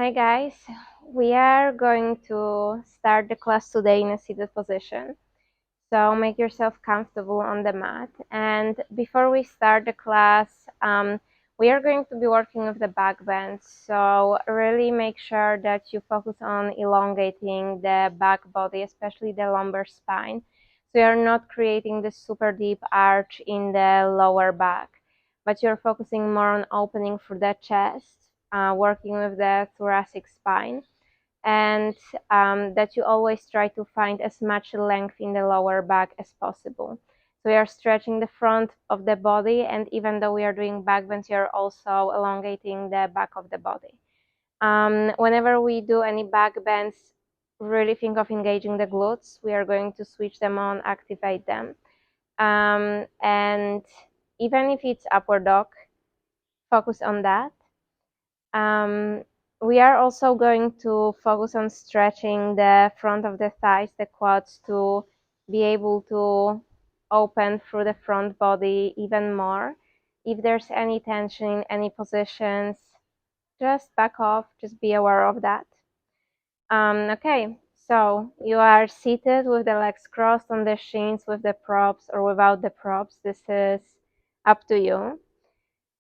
Hi guys, we are going to start the class today in a seated position. So make yourself comfortable on the mat. And before we start the class, we are going to be working with the back bend. So really make sure that you focus on elongating the back body, especially the lumbar spine. So you're not creating this super deep arch in the lower back, but you're focusing more on opening through the chest, working with the thoracic spine, and that you always try to find as much length in the lower back as possible. So we are stretching the front of the body, and even though we are doing back bends, you are also elongating the back of the body. Whenever we do any back bends, really think of engaging the glutes. We are going to switch them on, activate them. And even if it's upward dog, focus on that. We are also going to focus on stretching the front of the thighs, the quads, to be able to open through the front body even more. If there's any tension in any positions, just back off, just be aware of that. Okay, so you are seated with the legs crossed on the shins with the props or without the props. This is up to you.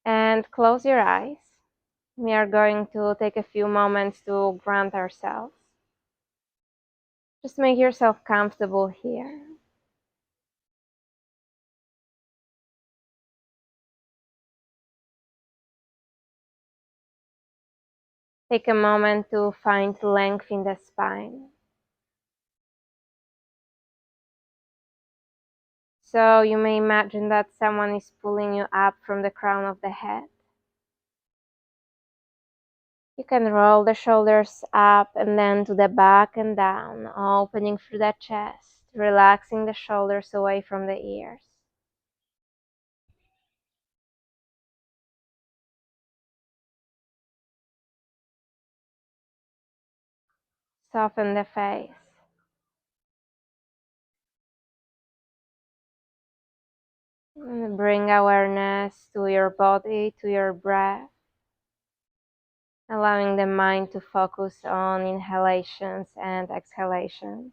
And close your eyes. We are going to take a few moments to ground ourselves. Just make yourself comfortable here. Take a moment to find length in the spine. So you may imagine that someone is pulling you up from the crown of the head. You can roll the shoulders up and then to the back and down, opening through the chest, relaxing the shoulders away from the ears. Soften the face. And bring awareness to your body, to your breath, allowing the mind to focus on inhalations and exhalations.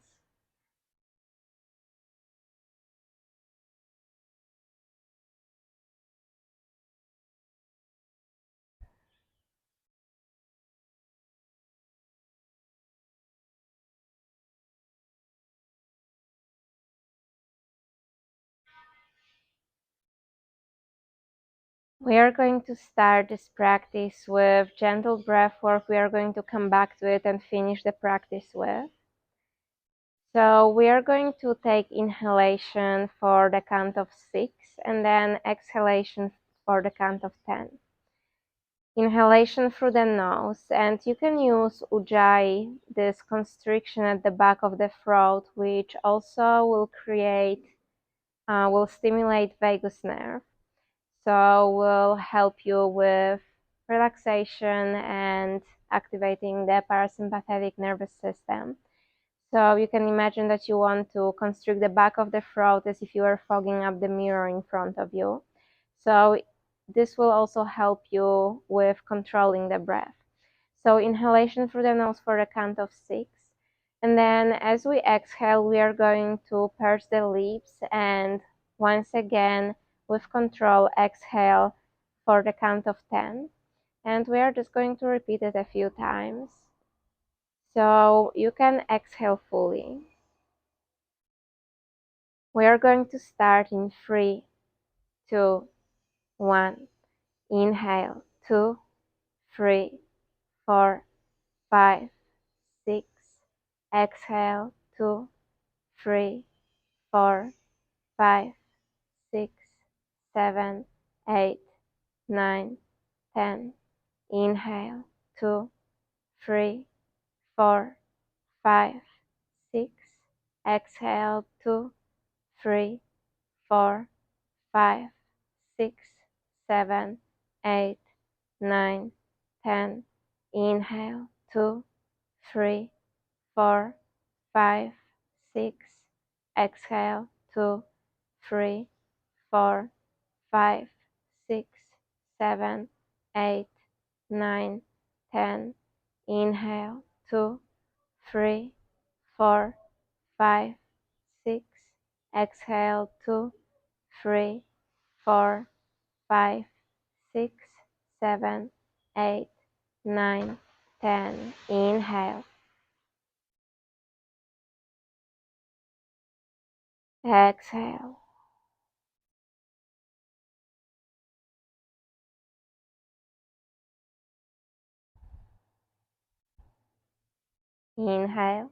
We are going to start this practice with gentle breath work. We are going to come back to it and finish the practice with. So we are going to take inhalation for the count of 6 and then exhalation for the count of 10. Inhalation through the nose, and you can use ujjayi, this constriction at the back of the throat, which also will will stimulate vagus nerve. So will help you with relaxation and activating the parasympathetic nervous system. So you can imagine that you want to constrict the back of the throat as if you were fogging up the mirror in front of you. So this will also help you with controlling the breath. So inhalation through the nose for a count of 6. And then as we exhale, we are going to purse the lips and once again, with control, exhale for the count of 10. And we are just going to repeat it a few times. So you can exhale fully. We are going to start in 3, 2, 1. Inhale, 2, 3, 4, 5, 6. Exhale, 2, 3, 4, 5, 6, 7, 8, 9, 10. Inhale, 2, 3, 4, 5, 6. Exhale, 2, 3, 4, 5, 6, 7, 8, 9, 10. Inhale, 2, 3, 4, 5, 6. Exhale, 2, 3, 4, 5, 6, 7, 8, 9, 10. Inhale, 2, 3, 4, 5, 6. Exhale, 2, 3, 4, 5, 6, 7, 8, 9, 10. Inhale. Exhale. Inhale.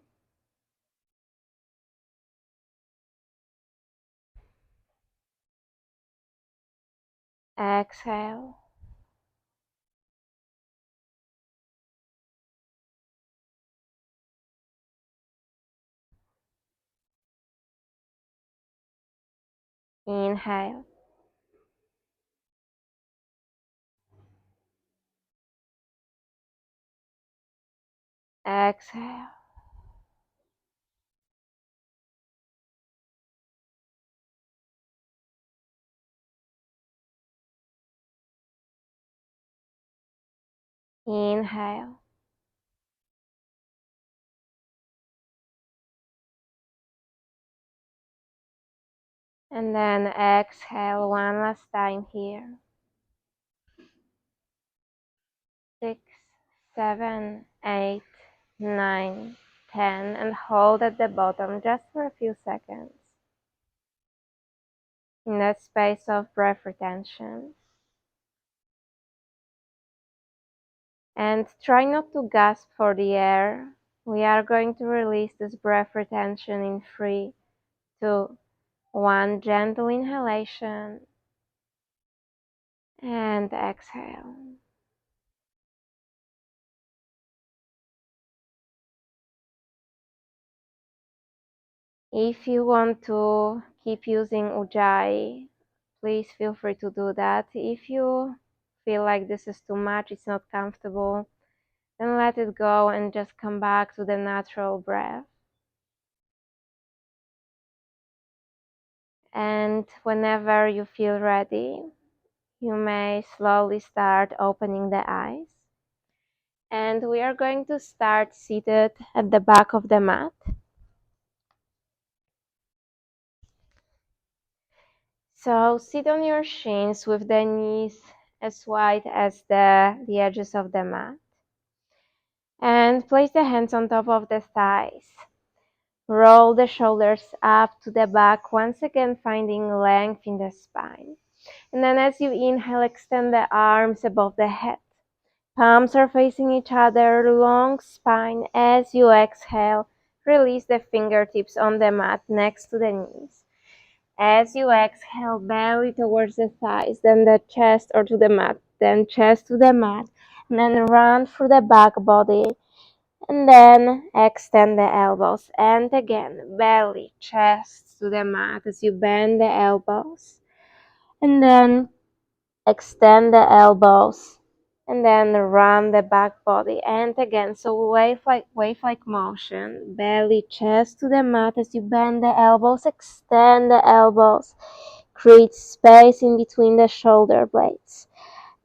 Exhale. Inhale. Exhale. Inhale. And then exhale one last time here. 6, 7, 8, 9, 10. And hold at the bottom just for a few seconds. In that space of breath retention. And try not to gasp for the air. We are going to release this breath retention in 3, 2, 1. Gentle inhalation. And exhale. If you want to keep using Ujjayi, please feel free to do that. If you feel like this is too much, it's not comfortable, then let it go and just come back to the natural breath. And whenever you feel ready, you may slowly start opening the eyes. And we are going to start seated at the back of the mat. So sit on your shins with the knees as wide as the edges of the mat. And place the hands on top of the thighs. Roll the shoulders up to the back, once again finding length in the spine. And then as you inhale, extend the arms above the head. Palms are facing each other, long spine. As you exhale, release the fingertips on the mat next to the knees. As you exhale, belly towards the thighs, then the chest or to the mat, then chest to the mat, and then run through the back body. And then extend the elbows. And again, belly, chest to the mat as you bend the elbows. And then extend the elbows. And then run the back body. And again, so wave-like motion. Belly, chest to the mat as you bend the elbows, extend the elbows. Create space in between the shoulder blades.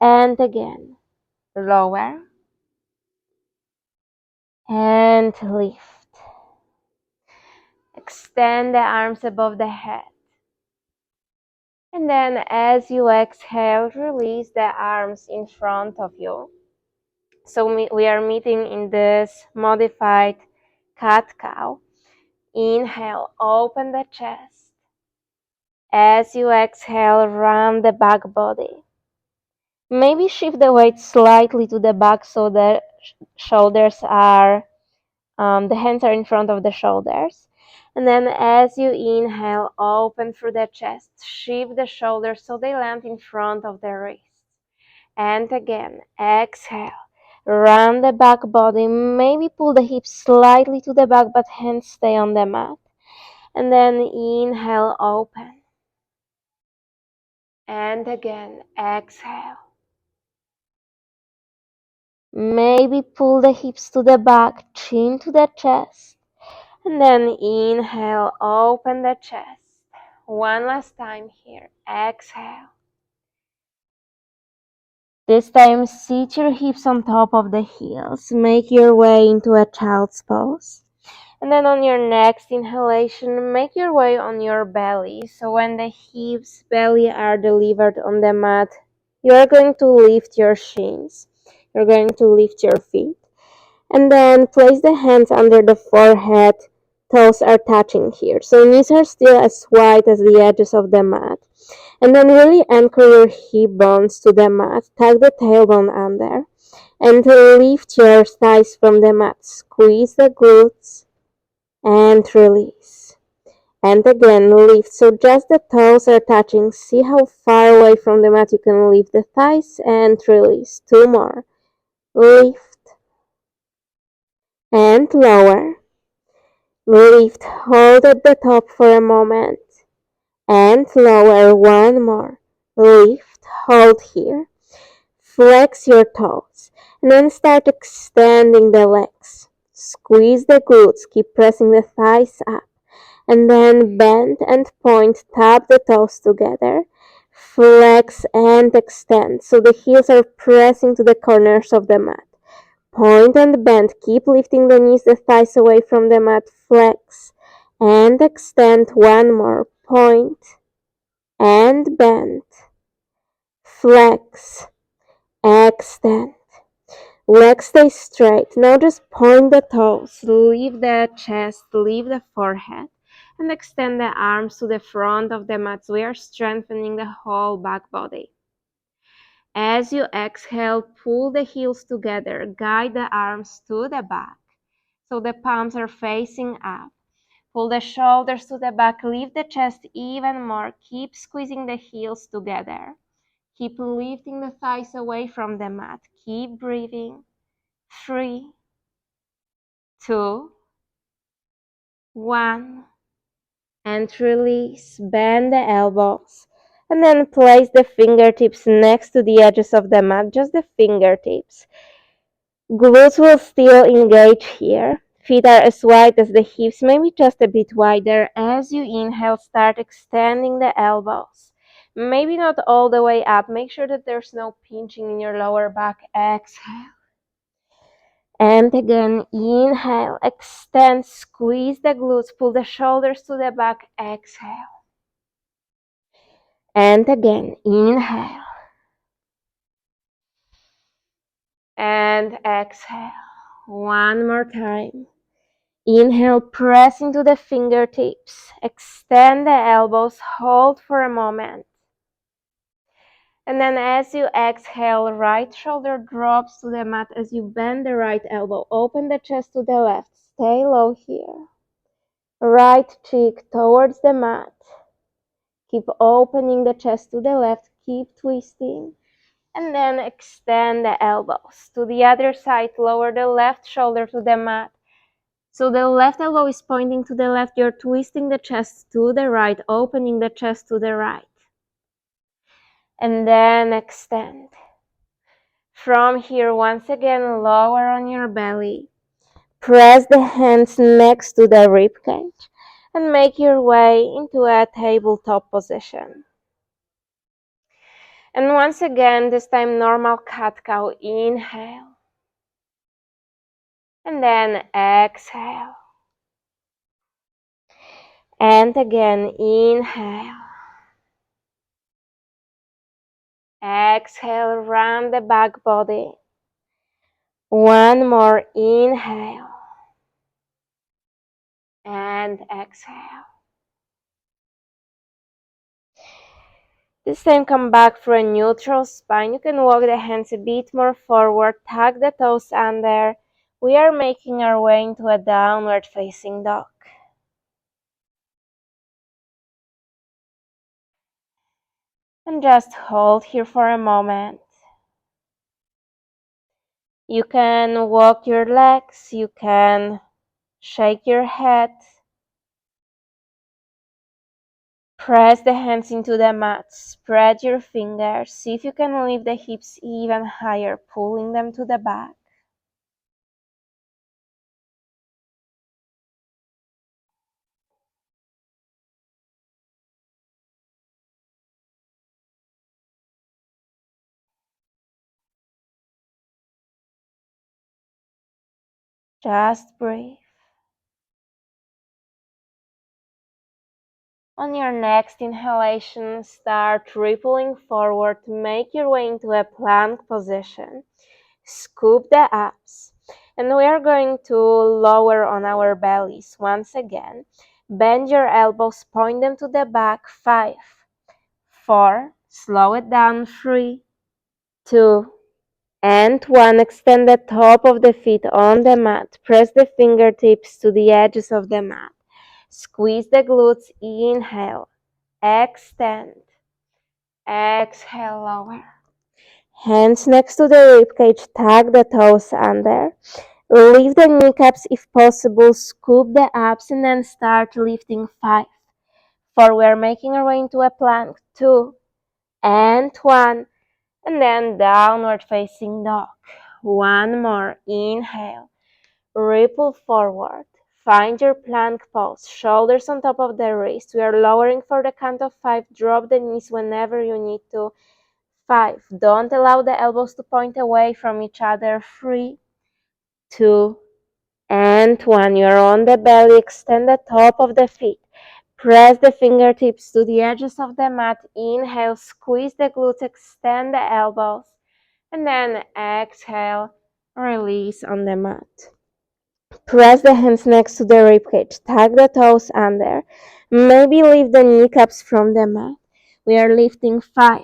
And again, lower. And lift. Extend the arms above the head. And then as you exhale, release the arms in front of you. So we are meeting in this modified cat-cow. Inhale, open the chest. As you exhale, round the back body. Maybe shift the weight slightly to the back so the shoulders are, the hands are in front of the shoulders. And then as you inhale, open through the chest, shift the shoulders so they land in front of the wrists. And again, exhale, round the back body, maybe pull the hips slightly to the back, but hands stay on the mat. And then inhale, open. And again, exhale. Maybe pull the hips to the back, chin to the chest. And then inhale, open the chest. One last time here. Exhale. This time, sit your hips on top of the heels. Make your way into a child's pose. And then on your next inhalation, make your way on your belly. So when the hips, belly are delivered on the mat, you are going to lift your shins. You're going to lift your feet. And then place the hands under the forehead. Toes are touching here. So knees are still as wide as the edges of the mat. And then really anchor your hip bones to the mat. Tuck the tailbone under. And lift your thighs from the mat. Squeeze the glutes and release. And again, lift. So just the toes are touching. See how far away from the mat you can lift the thighs and release. Two more. Lift and lower. Lift. Hold at the top for a moment and lower. One more. Lift. Hold here. Flex your toes and then start extending the legs. Squeeze the glutes. Keep pressing the thighs up. And then bend and point, tap the toes together, flex and extend. So the heels are pressing to the corners of the mat. Point and bend, keep lifting the knees, the thighs away from the mat, flex and extend. One more, point and bend, flex, extend. Legs stay straight. Now just point the toes, leave the chest, leave the forehead, and extend the arms to the front of the mat. We are strengthening the whole back body. As you exhale, pull the heels together, guide the arms to the back. So the palms are facing up. Pull the shoulders to the back, lift the chest even more. Keep squeezing the heels together. Keep lifting the thighs away from the mat. Keep breathing. 3, 2, 1, and release. Bend the elbows and then place the fingertips next to the edges of the mat, just the fingertips. Glutes will still engage here. Feet are as wide as the hips, maybe just a bit wider. As you inhale, start extending the elbows. Maybe not all the way up. Make sure that there's no pinching in your lower back. Exhale. And again, inhale, extend, squeeze the glutes, pull the shoulders to the back, exhale. And again, inhale. And exhale. One more time. Inhale, press into the fingertips, extend the elbows, hold for a moment. And then as you exhale, right shoulder drops to the mat as you bend the right elbow. Open the chest to the left. Stay low here. Right cheek towards the mat. Keep opening the chest to the left. Keep twisting. And then extend the elbows. To the other side, lower the left shoulder to the mat. So the left elbow is pointing to the left. You're twisting the chest to the right, opening the chest to the right. And then extend. From here, once again, lower on your belly. Press the hands next to the rib cage and make your way into a tabletop position. And once again, this time normal cat-cow. Inhale. And then exhale. And again, inhale. Exhale, round the back body. One more, inhale. And exhale. This time come back for a neutral spine. You can walk the hands a bit more forward, tuck the toes under. We are making our way into a downward facing dog. And just hold here for a moment. You can walk your legs, you can shake your head. Press the hands into the mat, spread your fingers, see if you can lift the hips even higher, pulling them to the back. Just breathe. On your next inhalation, start rippling forward. Make your way into a plank position. Scoop the abs. And we are going to lower on our bellies once again. Bend your elbows, point them to the back. 5, 4, slow it down. 3, 2, and 1. Extend the top of the feet on the mat. Press the fingertips to the edges of the mat. Squeeze the glutes. Inhale. Extend. Exhale, lower. Hands next to the ribcage. Tuck the toes under. Lift the kneecaps if possible. Scoop the abs and then start lifting. 5, 4. We're making our way into a plank. 2, and 1. And then downward facing dog. One more. Inhale. Ripple forward. Find your plank pose. Shoulders on top of the wrist. We are lowering for the count of 5. Drop the knees whenever you need to. 5. Don't allow the elbows to point away from each other. 3, 2, and 1. You're on the belly. Extend the top of the feet. Press the fingertips to the edges of the mat. Inhale. Squeeze the glutes. Extend the elbows. And then exhale. Release on the mat. Press the hands next to the ribcage. Tuck the toes under. Maybe lift the kneecaps from the mat. We are lifting. 5,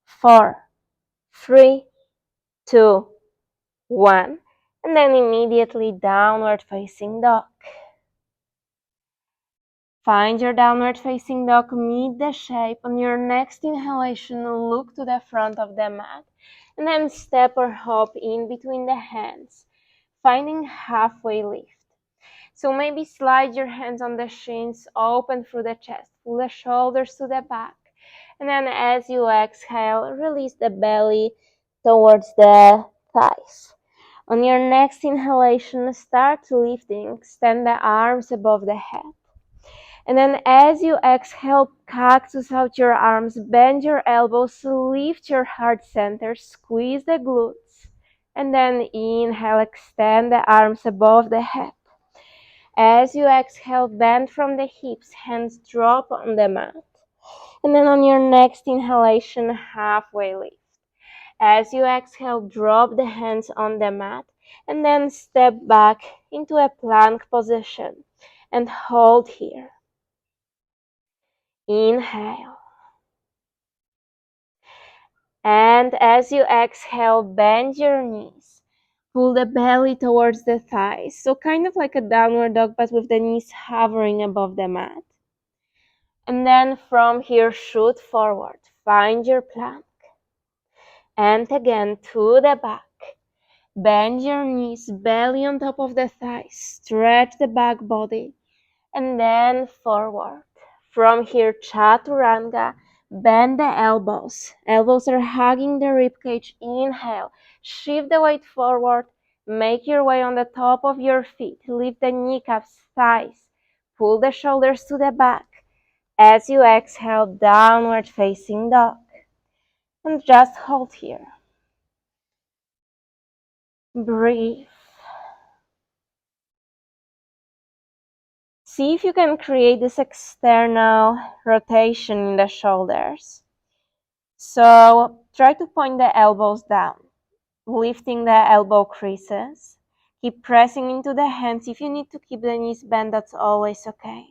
4, 3, 2, 1. And then immediately downward facing dog. Find your downward facing dog. Meet the shape. On your next inhalation, look to the front of the mat. And then step or hop in between the hands, finding halfway lift. So maybe slide your hands on the shins, open through the chest, pull the shoulders to the back. And then as you exhale, release the belly towards the thighs. On your next inhalation, start lifting. Extend the arms above the head. And then as you exhale, cactus out your arms, bend your elbows, lift your heart center, squeeze the glutes. And then inhale, extend the arms above the head. As you exhale, bend from the hips, hands drop on the mat. And then on your next inhalation, halfway lift. As you exhale, drop the hands on the mat and then step back into a plank position and hold here. Inhale. And as you exhale, bend your knees. Pull the belly towards the thighs. So kind of like a downward dog, but with the knees hovering above the mat. And then from here, shoot forward. Find your plank. And again, to the back. Bend your knees, belly on top of the thighs. Stretch the back body. And then forward. From here, chaturanga. Bend the elbows. Elbows are hugging the ribcage. Inhale. Shift the weight forward. Make your way on the top of your feet. Lift the kneecaps, thighs. Pull the shoulders to the back. As you exhale, downward facing dog. And just hold here. Breathe. See if you can create this external rotation in the shoulders. So try to point the elbows down, lifting the elbow creases. Keep pressing into the hands. If you need to keep the knees bent, that's always okay.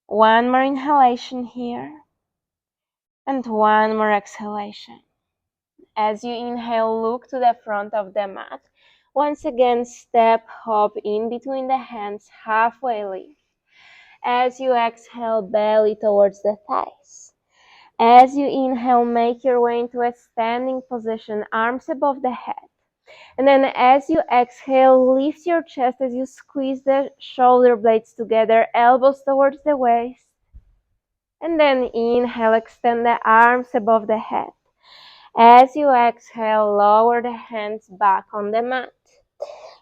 One more inhalation here. And one more exhalation. As you inhale, look to the front of the mat. Once again, step, hop in between the hands, halfway lift. As you exhale, belly towards the thighs. As you inhale, make your way into a standing position, arms above the head. And then as you exhale, lift your chest as you squeeze the shoulder blades together, elbows towards the waist. And then inhale, extend the arms above the head. As you exhale, lower the hands back on the mat.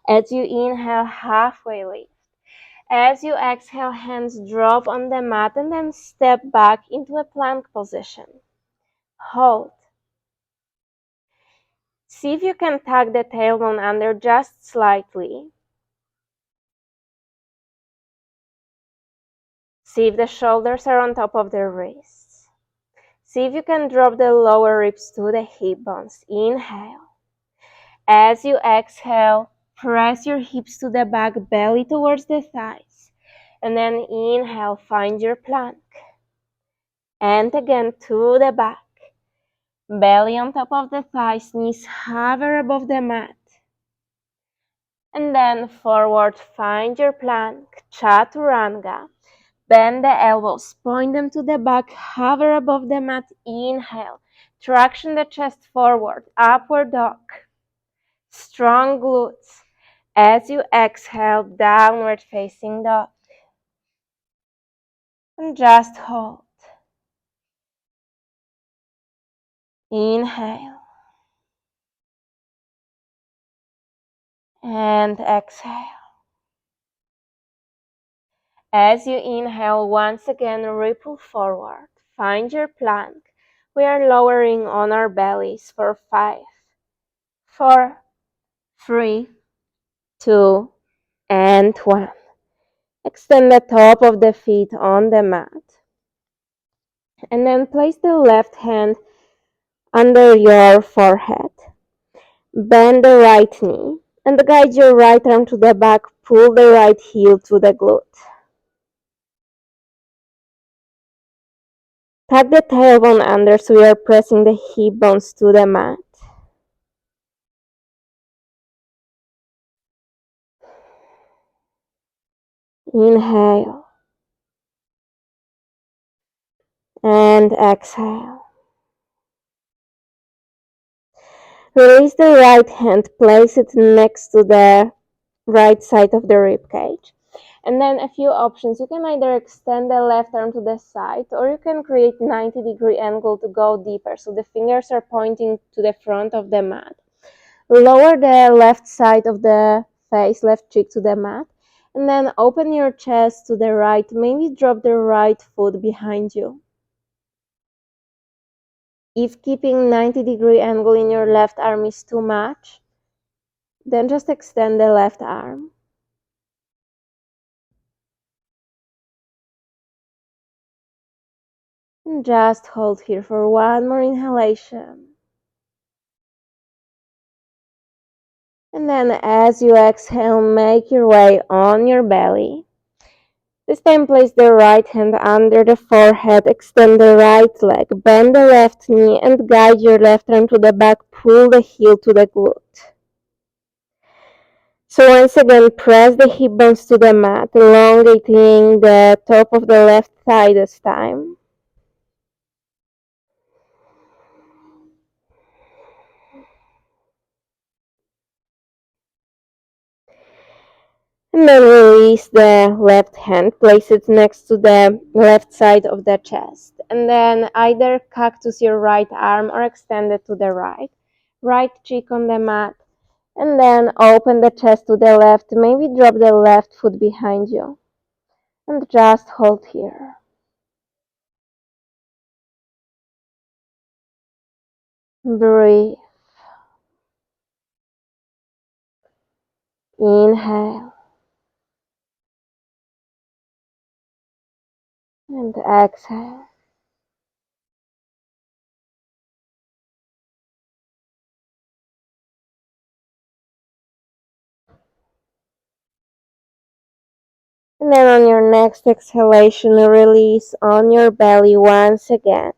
As you inhale, halfway lift. As you exhale, hands drop on the mat and then step back into a plank position. Hold. See if you can tuck the tailbone under just slightly. See if the shoulders are on top of the wrists. See if you can drop the lower ribs to the hip bones. Inhale. As you exhale, press your hips to the back, belly towards the thighs. And then inhale, find your plank. And again to the back. Belly on top of the thighs, knees hover above the mat. And then forward, find your plank, chaturanga. Bend the elbows, point them to the back, hover above the mat. Inhale, traction the chest forward, upward dog. Strong glutes. As you exhale, downward facing dog. And just hold. Inhale. And exhale. As you inhale, once again, ripple forward. Find your plank. We are lowering on our bellies for 5, 4, 3, 2, and 1. Extend the top of the feet on the mat. And then place the left hand under your forehead. Bend the right knee and guide your right arm to the back. Pull the right heel to the glute. Tuck the tailbone under so we are pressing the hip bones to the mat. Inhale. And exhale. Release the right hand, place it next to the right side of the rib cage. And then a few options. You can either extend the left arm to the side or you can create 90-degree angle to go deeper. So the fingers are pointing to the front of the mat. Lower the left side of the face, left cheek to the mat. And then open your chest to the right. Maybe drop the right foot behind you. If keeping 90-degree angle in your left arm is too much, then just extend the left arm. And just hold here for one more inhalation. And then as you exhale, make your way on your belly. This time place the right hand under the forehead, extend the right leg, bend the left knee and guide your left arm to the back, pull the heel to the glute. So once again, press the hip bones to the mat, elongating the top of the left thigh this time. And then release the left hand, place it next to the left side of the chest. And then either cactus your right arm or extend it to the right. Right cheek on the mat. And then open the chest to the left. Maybe drop the left foot behind you. And just hold here. Breathe. Inhale. And exhale. And then on your next exhalation, release on your belly once again.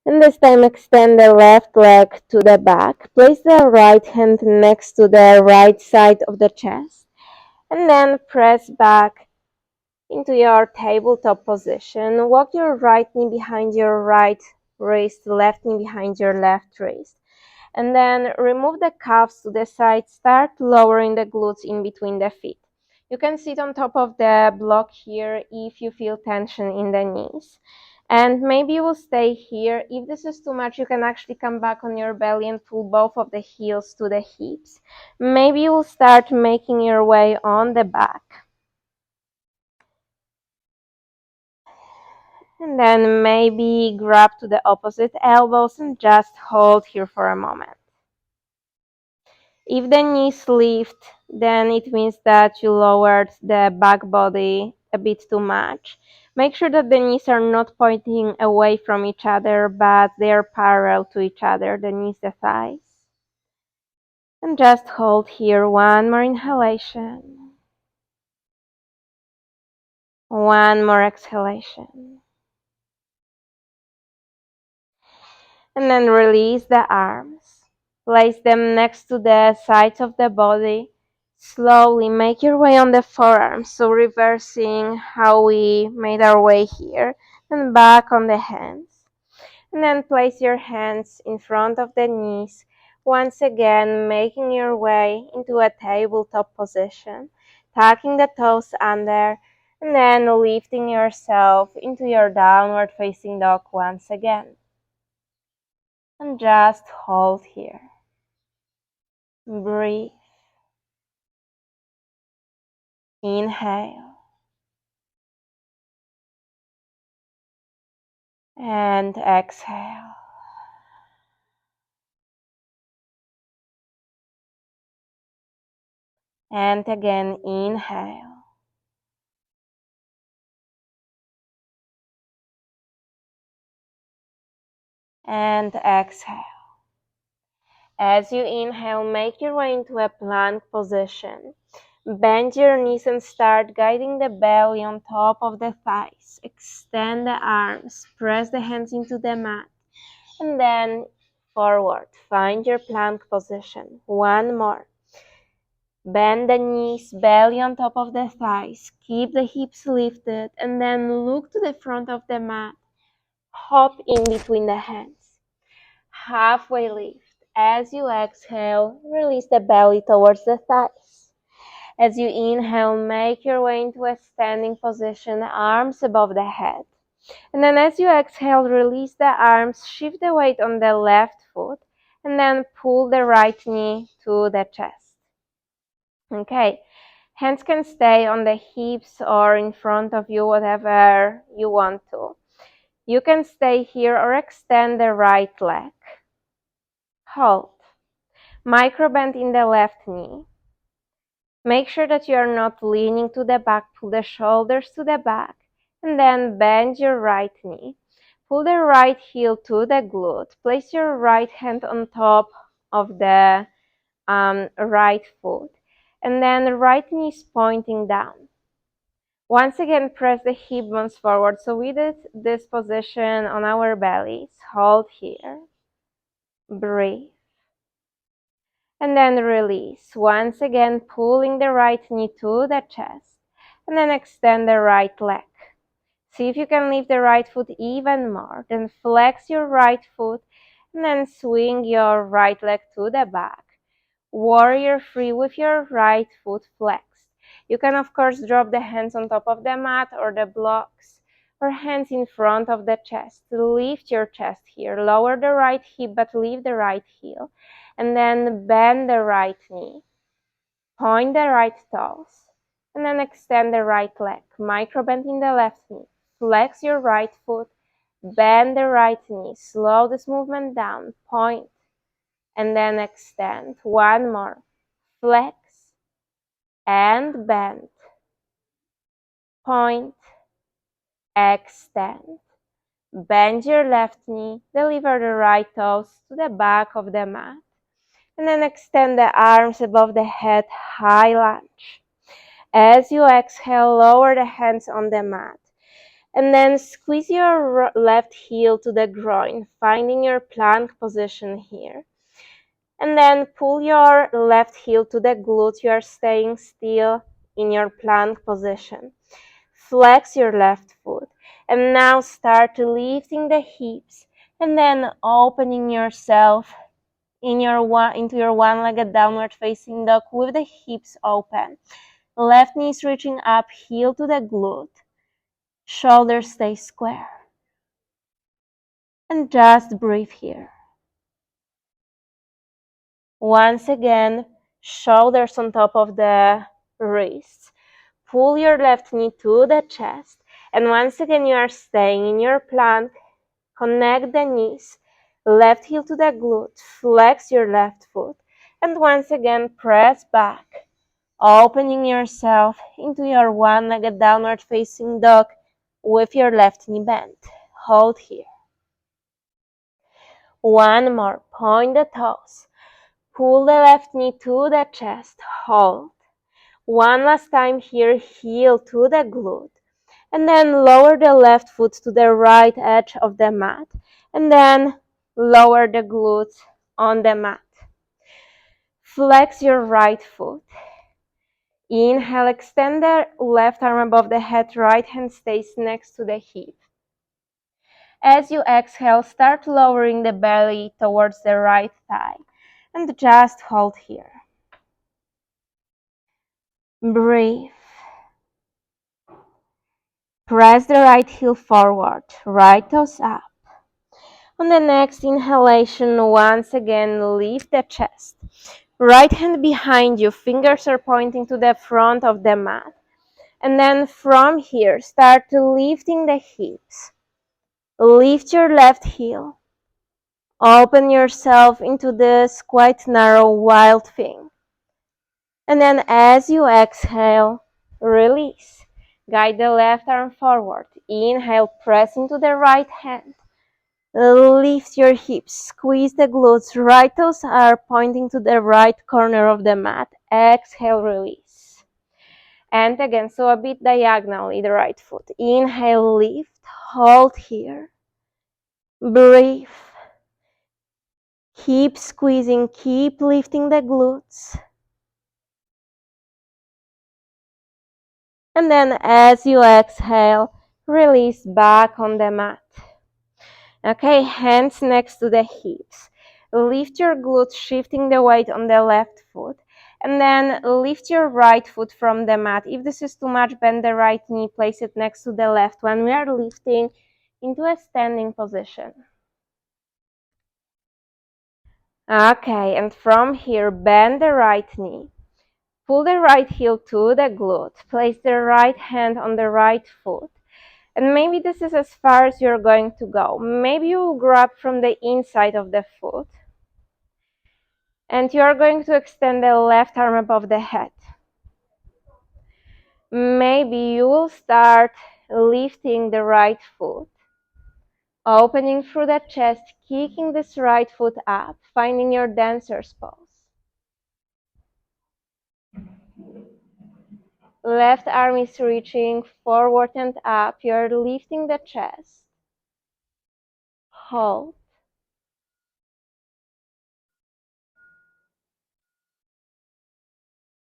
And this time extend the left leg to the back. Place the right hand next to the right side of the chest. And then press back into your tabletop position. Walk your right knee behind your right wrist, left knee behind your left wrist. And then remove the calves to the side. Start lowering the glutes in between the feet. You can sit on top of the block here if you feel tension in the knees. And maybe you will stay here. If this is too much, you can actually come back on your belly and pull both of the heels to the hips. Maybe you will start making your way on the back. And then maybe grab to the opposite elbows and just hold here for a moment. If the knees lift, then it means that you lowered the back body a bit too much. Make sure that the knees are not pointing away from each other, but they are parallel to each other, the knees, the thighs. And just hold here. One more inhalation. One more exhalation. And then release the arms. Place them next to the sides of the body. Slowly make your way on the forearms, so reversing how we made our way here, and back on the hands. And then place your hands in front of the knees, once again making your way into a tabletop position, tucking the toes under, and then lifting yourself into your downward facing dog once again. And just hold here. Breathe. Inhale. And exhale. And again, inhale. And exhale. As you inhale, make your way into a plank position. Bend your knees and start guiding the belly on top of the thighs. Extend the arms, press the hands into the mat, and then forward. Find your plank position. One more. Bend the knees, belly on top of the thighs. Keep the hips lifted, and then look to the front of the mat. Hop in between the hands. Halfway lift. As you exhale, release the belly towards the thighs. As you inhale, make your way into a standing position, arms above the head. And then as you exhale, release the arms, shift the weight on the left foot, and then pull the right knee to the chest. Okay, hands can stay on the hips or in front of you, whatever you want to. You can stay here or extend the right leg. Hold. Micro bend in the left knee. Make sure that you are not leaning to the back. Pull the shoulders to the back. And then bend your right knee. Pull the right heel to the glute. Place your right hand on top of the right foot. And then the right knee is pointing down. Once again, press the hip bones forward. So we did this position on our bellies. Hold here. Breathe. And then release. Once again, pulling the right knee to the chest. And then extend the right leg. See if you can lift the right foot even more. Then flex your right foot and then swing your right leg to the back. Warrior three with your right foot flexed. You can of course drop the hands on top of the mat or the blocks, or hands in front of the chest. Lift your chest here. Lower the right hip but lift the right heel. And then bend the right knee. Point the right toes. And then extend the right leg. Micro bend in the left knee. Flex your right foot. Bend the right knee. Slow this movement down. Point. And then extend. One more. Flex. And bend. Point. Extend. Bend your left knee. Deliver the right toes to the back of the mat. And then extend the arms above the head, high lunge. As you exhale, lower the hands on the mat. And then squeeze your left heel to the groin, finding your plank position here. And then pull your left heel to the glute. You are staying still in your plank position. Flex your left foot. And now start lifting the hips and then opening yourself into your one-legged downward facing dog with the hips open. Left knee is reaching up, heel to the glute. Shoulders stay square. And just breathe here. Once again, shoulders on top of the wrists. Pull your left knee to the chest. And once again, you are staying in your plank. Connect the knees. Left heel to the glute. Flex your left foot. And once again, press back. opening yourself into your one-legged downward facing dog with your left knee bent. Hold here. One more. Point the toes. Pull the left knee to the chest. Hold. One last time here. Heel to the glute. And then lower the left foot to the right edge of the mat. And then lower the glutes on the mat. Flex your right foot. Inhale, extend the left arm above the head, right hand stays next to the hip. As you exhale, start lowering the belly towards the right thigh and just hold here. Breathe. Press the right heel forward, right toes up. On the next inhalation, once again, lift the chest. Right hand behind you, fingers are pointing to the front of the mat. And then from here, start lifting the hips. Lift your left heel. Open yourself into this quite narrow wild thing. And then as you exhale, release. Guide the left arm forward. Inhale, press into the right hand. Lift your hips, squeeze the glutes. Right toes are pointing to the right corner of the mat. Exhale, release. And again, so a bit diagonally, the right foot. Inhale, lift, hold here. Breathe. Keep squeezing, keep lifting the glutes. And then as you exhale, release back on the mat. Okay, hands next to the hips. Lift your glutes, shifting the weight on the left foot. And then lift your right foot from the mat. If this is too much, bend the right knee, place it next to the left one. We are lifting into a standing position. Okay, and from here, bend the right knee. Pull the right heel to the glute. Place the right hand on the right foot. And maybe this is as far as you're going to go. Maybe you will grab from the inside of the foot. And you are going to extend the left arm above the head. Maybe you will start lifting the right foot. Opening through the chest, kicking this right foot up, finding your dancer's pose. Left arm is reaching forward and up. You're lifting the chest. Hold.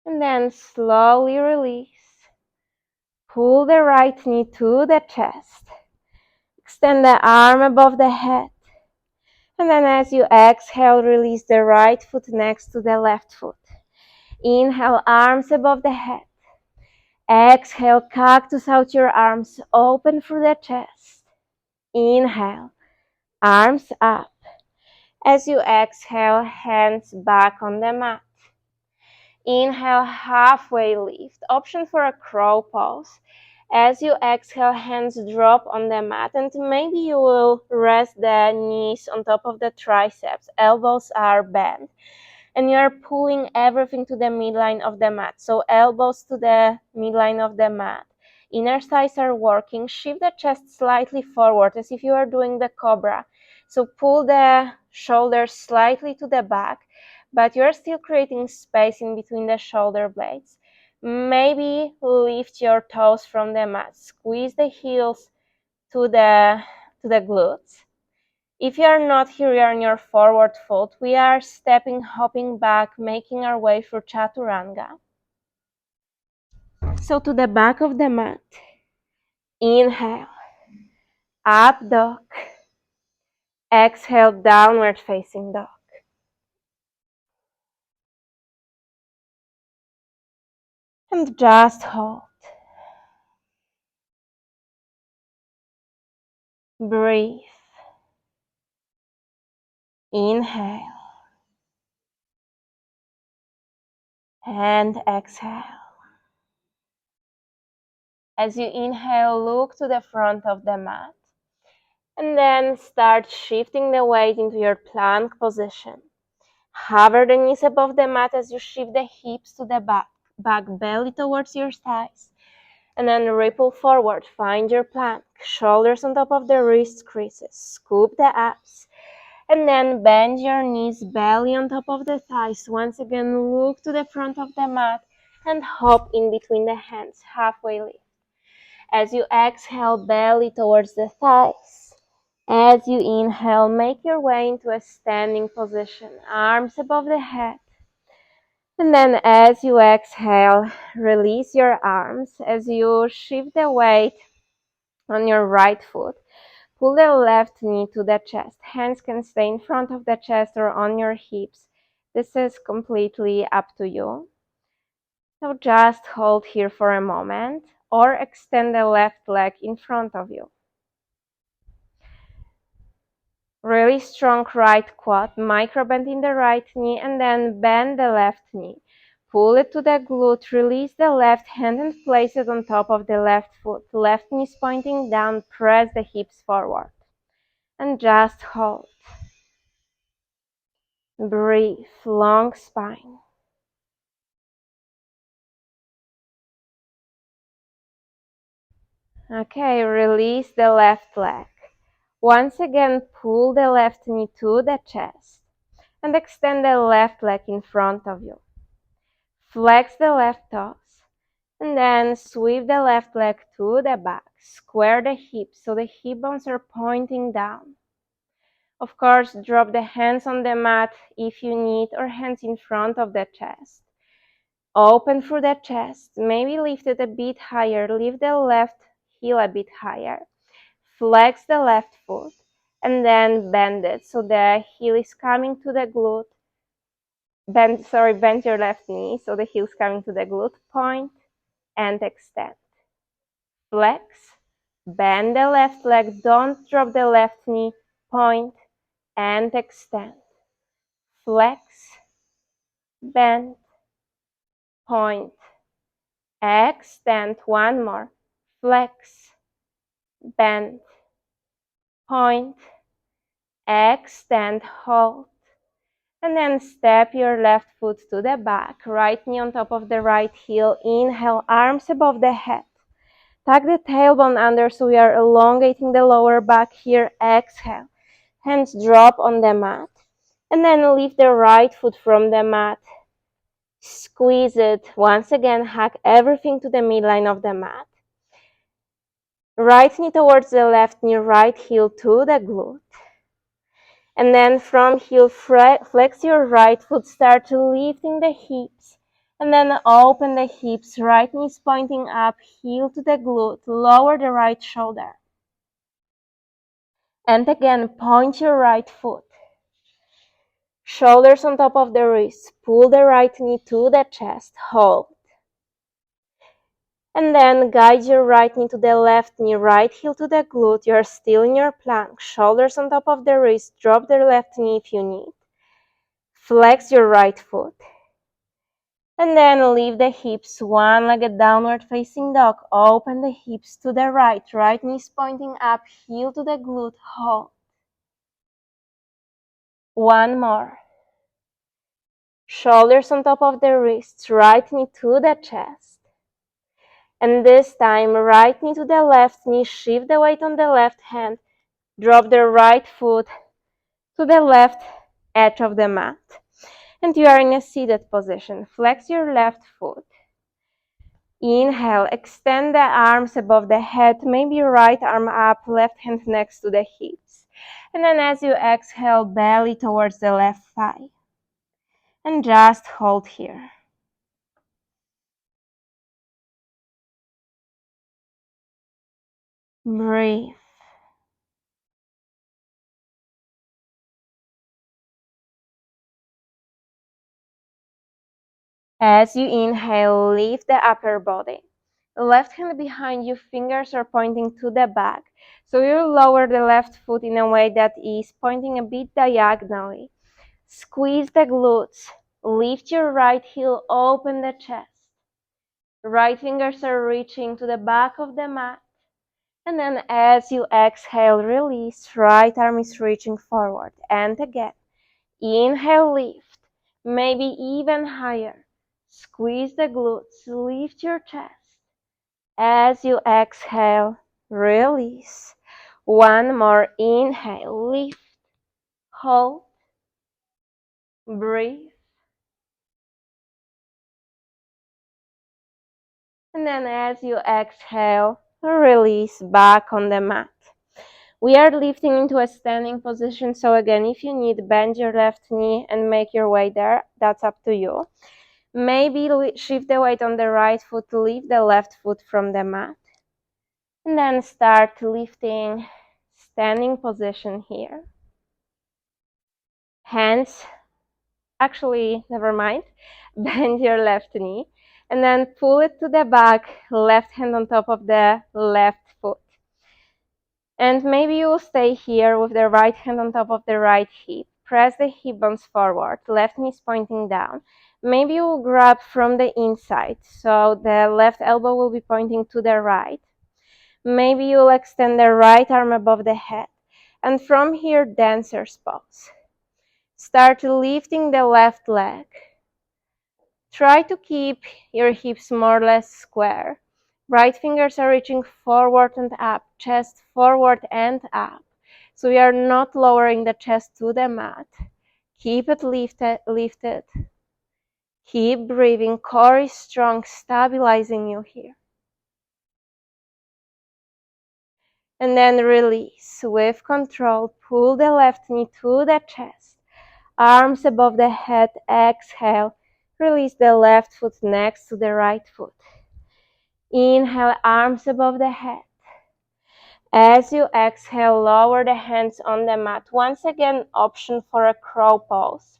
And then slowly release. Pull the right knee to the chest. Extend the arm above the head. And then as you exhale, release the right foot next to the left foot. Inhale, arms above the head. Exhale, cactus out your arms, open through the chest. Inhale, arms up. As you exhale, hands back on the mat. Inhale, halfway lift. Option for a crow pose. As you exhale, hands drop on the mat, and maybe you will rest the knees on top of the triceps. Elbows are bent. And you are pulling everything to the midline of the mat. So elbows to the midline of the mat. Inner thighs are working. Shift the chest slightly forward as if you are doing the cobra. So pull the shoulders slightly to the back, but you're still creating space in between the shoulder blades. Maybe lift your toes from the mat. Squeeze the heels to the glutes. If you are not here, you are on your forward fold. We are stepping, hopping back, making our way through Chaturanga. So to the back of the mat. Inhale, up dog. Exhale, downward facing dog. And just hold. Breathe. Inhale. And exhale. As you inhale, look to the front of the mat. And then start shifting the weight into your plank position. Hover the knees above the mat as you shift the hips to the back. back belly towards your thighs. And then ripple forward, find your plank. Shoulders on top of the wrist creases. Scoop the abs. And then bend your knees, belly on top of the thighs. Once again, look to the front of the mat and hop in between the hands, halfway lift. As you exhale, belly towards the thighs. As you inhale, make your way into a standing position, arms above the head. And then as you exhale, release your arms as you shift the weight on your right foot. Pull the left knee to the chest. Hands can stay in front of the chest or on your hips. This is completely up to you. So just hold here for a moment or extend the left leg in front of you. Really strong right quad, micro bend in the right knee and then bend the left knee. Pull it to the glute, release the left hand and place it on top of the left foot. Left knee is pointing down, press the hips forward. And just hold. Breathe, long spine. Okay, release the left leg. Once again, pull the left knee to the chest and extend the left leg in front of you. Flex the left toes and then sweep the left leg to the back. Square the hips so the hip bones are pointing down. Of course, drop the hands on the mat if you need or hands in front of the chest. Open through the chest, maybe lift it a bit higher, lift the left heel a bit higher. Flex the left foot and then bend it so the heel is coming to the glute. Bend your left knee so the heel is coming to the glute. Point and extend. Flex, bend the left leg, don't drop the left knee. Point and extend. Flex, bend, point, extend. One more. Flex, bend, point, extend, hold. And then step your left foot to the back, right knee on top of the right heel. Inhale, arms above the head. Tuck the tailbone under so we are elongating the lower back here. Exhale, hands drop on the mat. And then lift the right foot from the mat. Squeeze it. Once again, hug everything to the midline of the mat. Right knee towards the left knee, right heel to the glute. And then from heel, flex your right foot, start lifting the hips. And then open the hips, right knee is pointing up, heel to the glute, lower the right shoulder. And again, point your right foot. Shoulders on top of the wrists, pull the right knee to the chest, hold. And then guide your right knee to the left knee, right heel to the glute. You're still in your plank. Shoulders on top of the wrist. Drop the left knee if you need. Flex your right foot. And then leave the hips, one-legged downward facing dog. Open the hips to the right. Right knee is pointing up, heel to the glute. Hold. One more. Shoulders on top of the wrists. Right knee to the chest. And this time, right knee to the left knee, shift the weight on the left hand, drop the right foot to the left edge of the mat. And you are in a seated position. Flex your left foot. Inhale, extend the arms above the head, maybe right arm up, left hand next to the hips. And then as you exhale, belly towards the left thigh. And just hold here. Breathe. As you inhale, lift the upper body. The left hand behind you, fingers are pointing to the back. So you lower the left foot in a way that is pointing a bit diagonally. Squeeze the glutes. Lift your right heel, open the chest. Right fingers are reaching to the back of the mat. And then as you exhale, release. Right arm is reaching forward. And again. Inhale, lift. Maybe even higher. Squeeze the glutes, lift your chest. As you exhale, release. One more inhale, lift, hold, breathe. And then as you exhale, release back on the mat. We are lifting into a standing position, so again, if you need, bend your left knee and make your way there. That's up to you. Maybe shift the weight on the right foot, lift the left foot from the mat. And then start lifting, standing position here. Hands, actually, never mind. Bend your left knee and then pull it to the back, left hand on top of the left foot. And maybe you will stay here with the right hand on top of the right hip. Press the hip bones forward, left knee is pointing down. Maybe you will grab from the inside, so the left elbow will be pointing to the right. Maybe you'll extend the right arm above the head. And from here, dancer's pose. Start lifting the left leg. Try to keep your hips more or less square. Right fingers are reaching forward and up, chest forward and up. So we are not lowering the chest to the mat. Keep it lifted. Keep breathing. Core is strong, stabilizing you here. And then release. With control, pull the left knee to the chest. Arms above the head, exhale. Release the left foot next to the right foot. Inhale, arms above the head. As you exhale, lower the hands on the mat. Once again, option for a crow pose.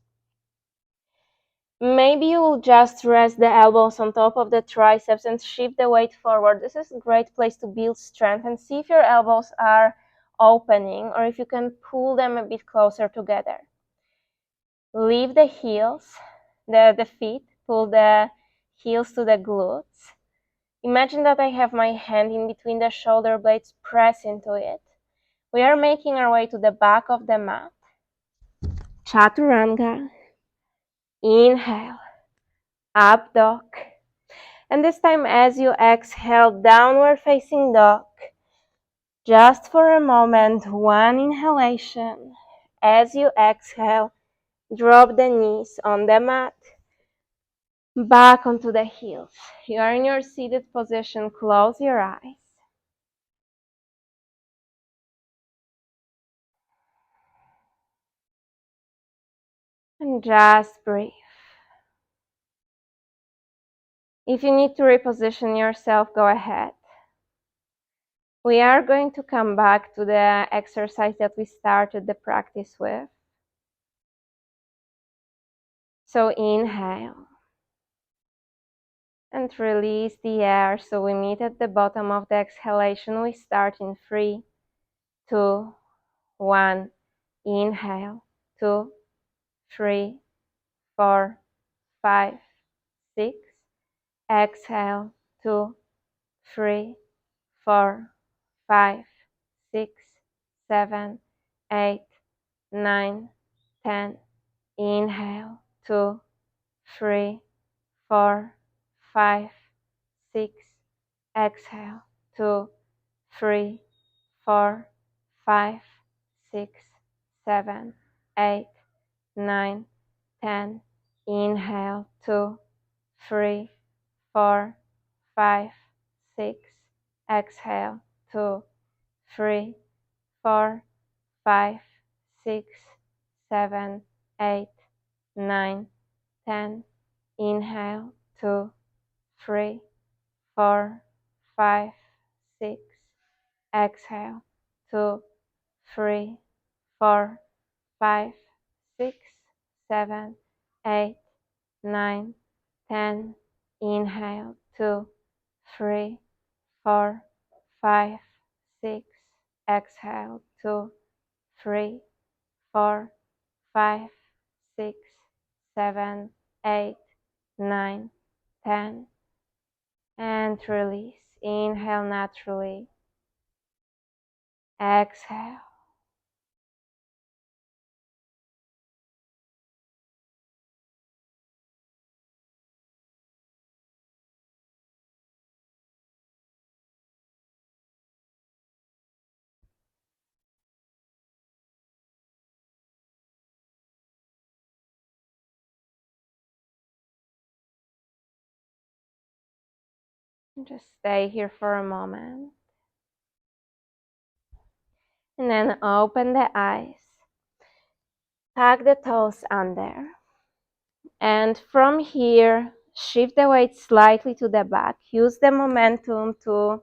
Maybe you will just rest the elbows on top of the triceps and shift the weight forward. This is a great place to build strength and see if your elbows are opening or if you can pull them a bit closer together. Leave the heels, the feet, pull the heels to the glutes. Imagine that I have my hand in between the shoulder blades, press into it. We are making our way to the back of the mat. Chaturanga. Inhale, up dog. And this time as you exhale, downward facing dog. Just for a moment, one inhalation. As you exhale, drop the knees on the mat. Back onto the heels. You are in your seated position. Close your eyes. And just breathe. If you need to reposition yourself, go ahead. We are going to come back to the exercise that we started the practice with. So inhale. And release the air. So we meet at the bottom of the exhalation. We start in 3, 2, 1. Inhale. 2, 3, 4, 5, 6. Exhale. 2, 3, 4, 5, 6, 7, 8, 9, 10. Inhale. 2, 3, 4, 5, 6. Exhale. 2, 3, 4, 5, 6, 7, 8, 9, 10. Inhale. 2, 3, 4, 5, 6. Exhale. 2, 3, 4, 5, 6, 7, 8, 9, 10. Inhale. 2, 3, 4, 5, 6. Exhale. 2, 3, 4, 5, 6, 7, 8, 9, 10. Inhale. 2, 3, 4, 5, 6. Exhale. 2, 3, 4, 5, 6, 7, 8, 9, 10. And release. Inhale naturally. Exhale. Just stay here for a moment. And then open the eyes. Tuck the toes under. And from here, shift the weight slightly to the back. Use the momentum to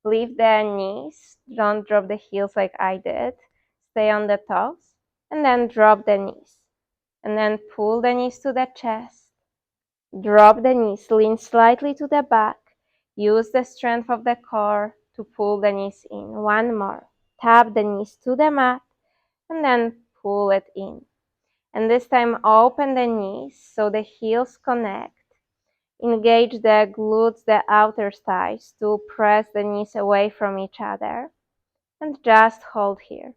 lift the knees. Don't drop the heels like I did. Stay on the toes. And then drop the knees. And then pull the knees to the chest. Drop the knees. Lean slightly to the back. Use the strength of the core to pull the knees in. One more. Tap the knees to the mat. And then pull it in. And this time open the knees so the heels connect. Engage the glutes, the outer thighs, to press the knees away from each other. And just hold here.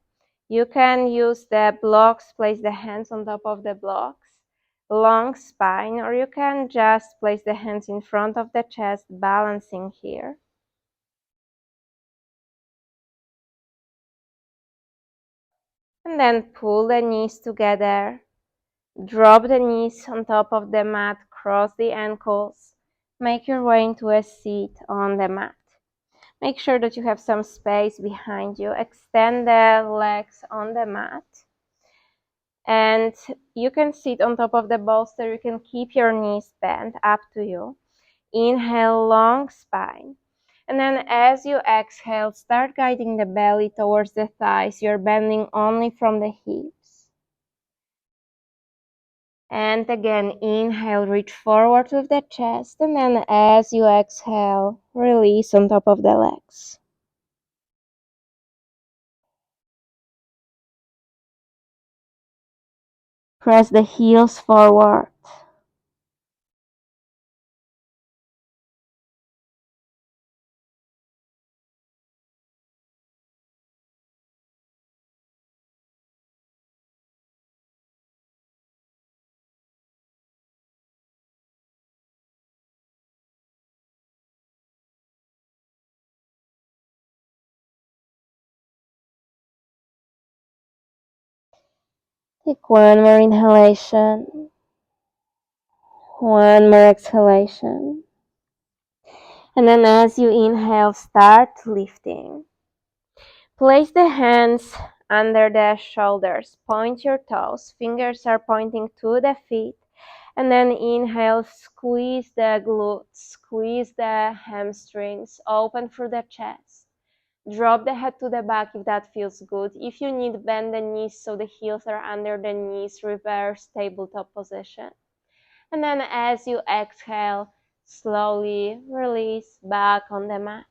You can use the blocks, place the hands on top of the blocks. Long spine, or you can just place the hands in front of the chest, balancing here. And then pull the knees together. Drop the knees on top of the mat, cross the ankles. Make your way into a seat on the mat. Make sure that you have some space behind you. Extend the legs on the mat. And you can sit on top of the bolster. You can keep your knees bent, up to you. Inhale, long spine. And then as you exhale, start guiding the belly towards the thighs. You're bending only from the hips. And again, inhale, reach forward with the chest. And then as you exhale, release on top of the legs. Press the heels forward. Take one more inhalation. One more exhalation. And then as you inhale, start lifting. Place the hands under the shoulders. Point your toes. Fingers are pointing to the feet. And then inhale, squeeze the glutes, squeeze the hamstrings, open through the chest. Drop the head to the back if that feels good. If you need, bend the knees so the heels are under the knees, reverse tabletop position. And then as you exhale, slowly release back on the mat.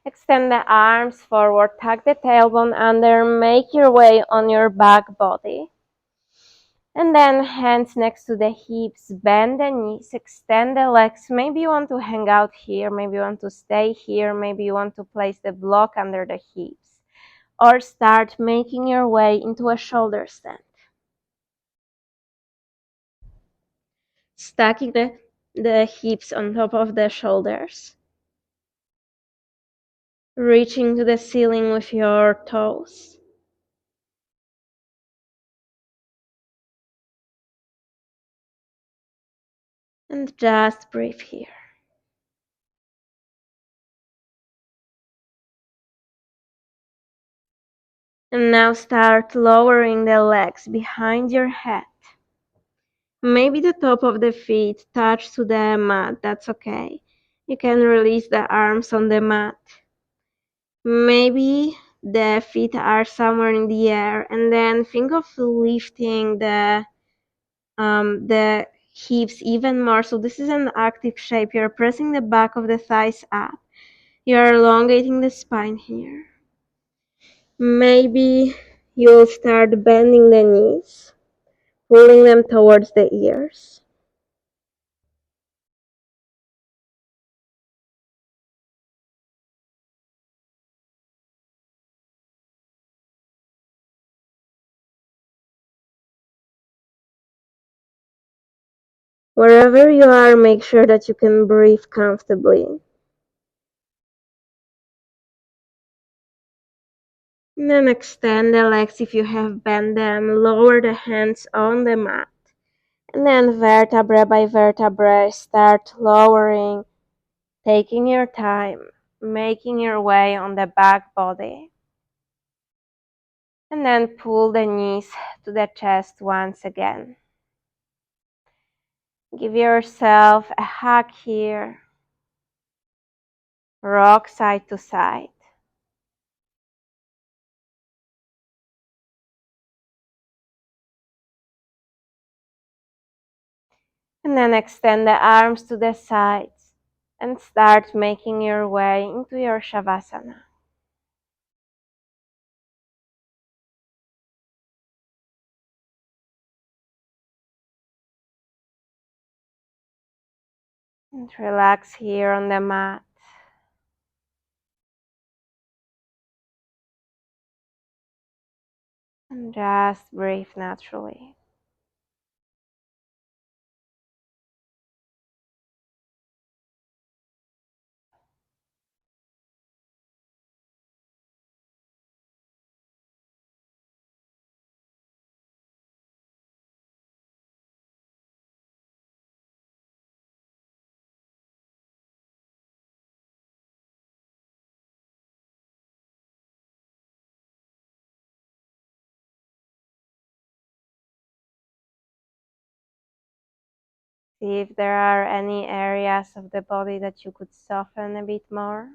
Extend the arms forward, tuck the tailbone under, make your way on your back body. And then hands next to the hips, bend the knees, extend the legs. Maybe you want to hang out here, maybe you want to stay here, maybe you want to place the block under the hips. Or start making your way into a shoulder stand. Stacking the hips on top of the shoulders. Reaching to the ceiling with your toes. And just breathe here. And now start lowering the legs behind your head. Maybe the top of the feet touch to the mat, that's okay. You can release the arms on the mat. Maybe the feet are somewhere in the air, and then think of lifting the hips even more. So this is an active shape. You're pressing the back of the thighs up. You're elongating the spine here. Maybe you'll start bending the knees, pulling them towards the ears. Wherever you are, make sure that you can breathe comfortably. And then extend the legs if you have bent them. Lower the hands on the mat. And then vertebra by vertebra, start lowering Taking your time, making your way on the back body. And then pull the knees to the chest once again. Give yourself a hug here. Rock side to side. And then extend the arms to the sides and start making your way into your Shavasana. And relax here on the mat. And just breathe naturally. See if there are any areas of the body that you could soften a bit more.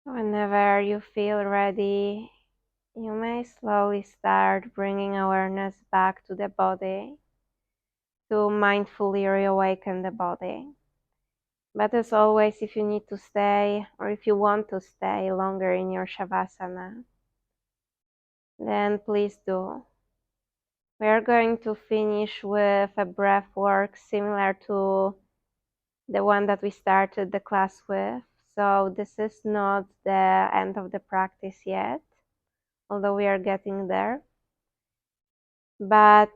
Whenever you feel ready, you may slowly start bringing awareness back to the body to mindfully reawaken the body. But as always, if you need to stay or if you want to stay longer in your Shavasana, then please do. We are going to finish with a breath work similar to the one that we started the class with. So this is not the end of the practice yet, although we are getting there. But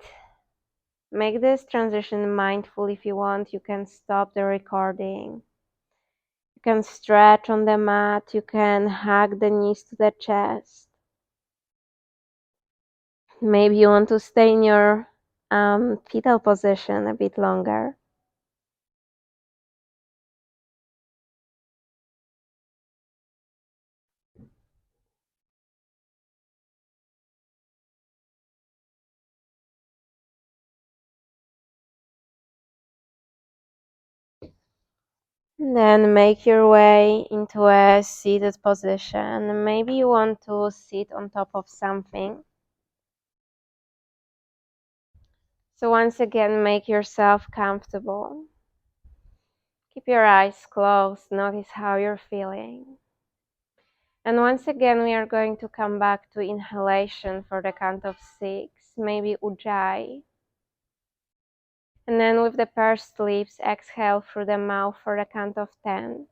make this transition mindful if you want. You can stop the recording. You can stretch on the mat. You can hug the knees to the chest. Maybe you want to stay in your fetal position a bit longer. Then make your way into a seated position. Maybe you want to sit on top of something. So once again, make yourself comfortable. Keep your eyes closed. Notice how you're feeling. And once again, we are going to come back to inhalation for the count of 6, maybe Ujjayi. And then with the pursed lips, exhale through the mouth for the count of 10.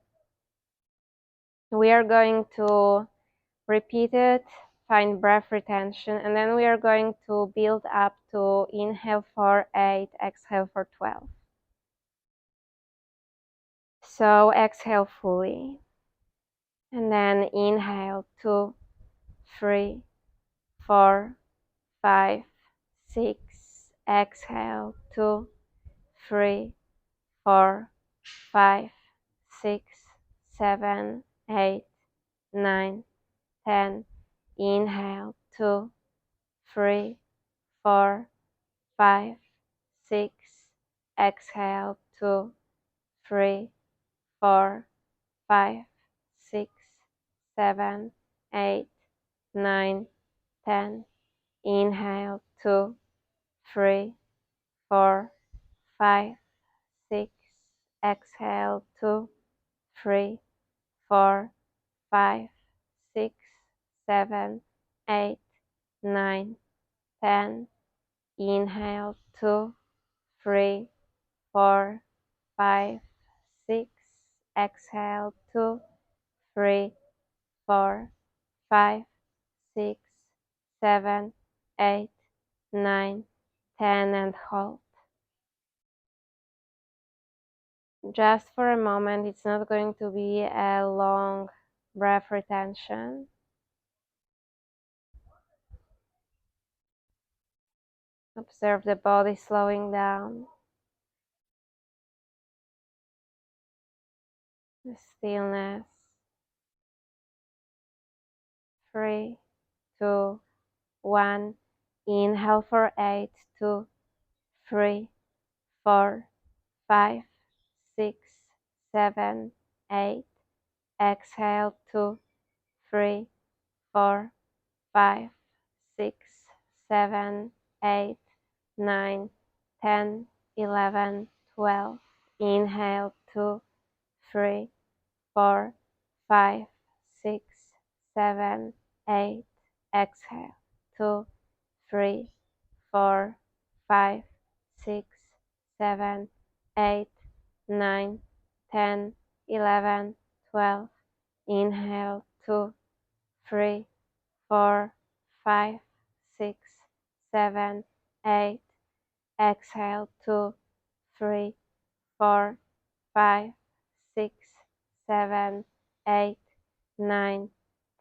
We are going to repeat it, find breath retention, and then we are going to build up to inhale for 8, exhale for 12. So exhale fully. And then inhale 2, 3, 4, 5, 6, exhale, 2, 3, 4, 5, 6, 7, 8, 9, 10. Inhale, 2, 3, 4, 5, 6. Exhale, 2, 3, 4, 5, 6, 7, 8, 9, 10. Inhale, 2, 3, 4, 5, 6. Exhale, 2, 3, 4, 5, 6, 7, 8, 9, 10. Inhale, 2, 3, 4, 5, 6. Exhale, 2, 3, 4, 5, 6, 7, 8, 9, 10, and hold. Just for a moment, it's not going to be a long breath retention. Observe the body slowing down, the stillness. 3, 2, 1. Inhale for 8, 2, 3, 4, 5, 6, 7, 8. Exhale, 2, 3, 4, 5, 6, 7, 8, 9, 10, 11, 12. Inhale, 2, 3, 4, 5, 6, 7, 8. Exhale, 2, 3, 4, 5, 6, 7, 8, 9, 10, 11, 12. Inhale, 2, 3, 4, 5, 6, 7, 8. Exhale, 2, 3, 4, 5, 6, 7, 8, 9,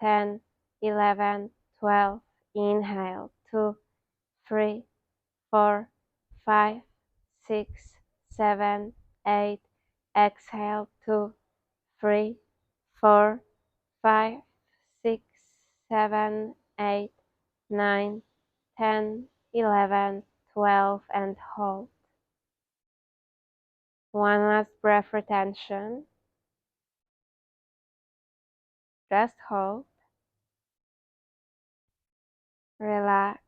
10, 11, 12. Inhale, 2, 3, 4, 5, 6, 7, 8. Exhale, 2, 3, 4, 5, 6, 7, 8, 9, 10, 11, 12, and hold. One last breath retention. Just hold. Relax.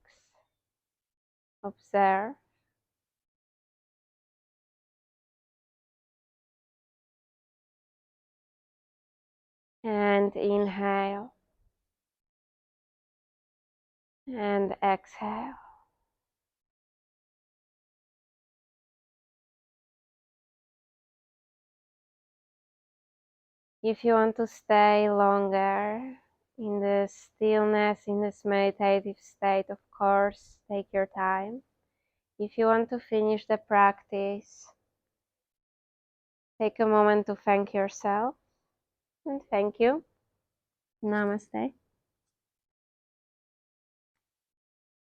Observe. And inhale. And exhale. If you want to stay longer in the stillness, in this meditative state, of course, take your time. If you want to finish the practice, take a moment to thank yourself. And thank you. Namaste.